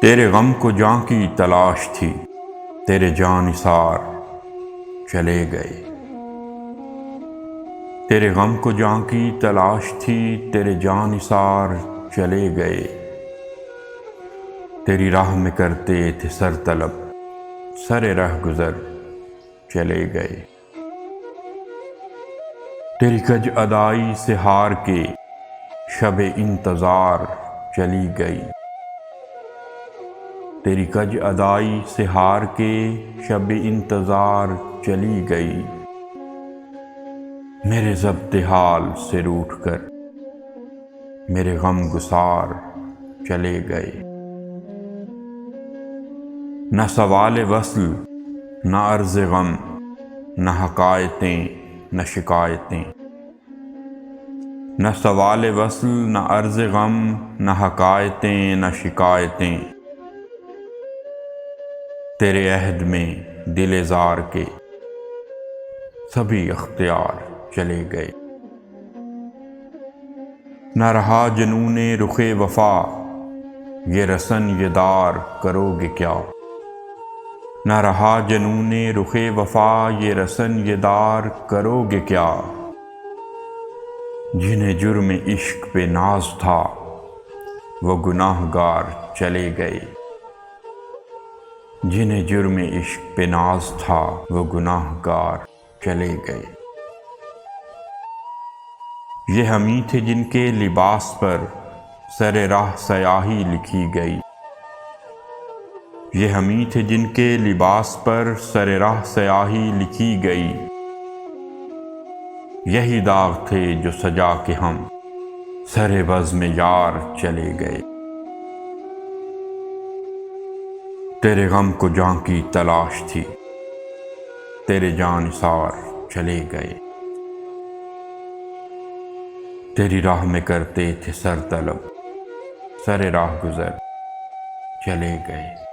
تیرے غم کو جاں کی تلاش تھی، تیرے جاں نثار چلے گئے۔ تیرے غم کو جاں کی تلاش تھی، تیرے جاں نثار چلے گئے۔ تیری راہ میں کرتے تھے سر طلب، سر رہ گزر چلے گئے۔ تیری کج ادائی سے ہار کے شب انتظار چلی گئی۔ تیری کج ادائی سے ہار کے شب انتظار چلی گئی۔ میرے ضبط حال سے روٹھ کر میرے غم گسار چلے گئے۔ نہ سوال وصل نہ عرض غم، نہ حکایتیں نہ شکایتیں۔ نہ سوال وصل نہ عرض غم، نہ حکایتیں نہ شکایتیں۔ تیرے عہد میں دل زار کے سبھی اختیار چلے گئے۔ نہ رہا جنون رخ وفا، یہ رسن یہ دار کرو گے کیا؟ نہ رہا جنون رخ وفا، یہ رسن یہ دار کرو گے کیا؟ جنہیں جرم عشق پہ ناز تھا وہ گناہ گار چلے گئے۔ جنہیں جرم عشق پہ ناز تھا وہ گناہ گار چلے گئے۔ یہ ہمیں تھے جن کے لباس پر سر راہ سیاہی لکھی گئی۔ یہ ہمیں تھے جن کے لباس پر سر راہ سیاہی لکھی گئی۔ یہی داغ تھے جو سجا کے ہم سر بزم یار چلے گئے۔ تیرے غم کو جاں کی تلاش تھی، تیرے جاں نثار چلے گئے۔ تیری راہ میں کرتے تھے سر طلب، سر راہ گزر چلے گئے۔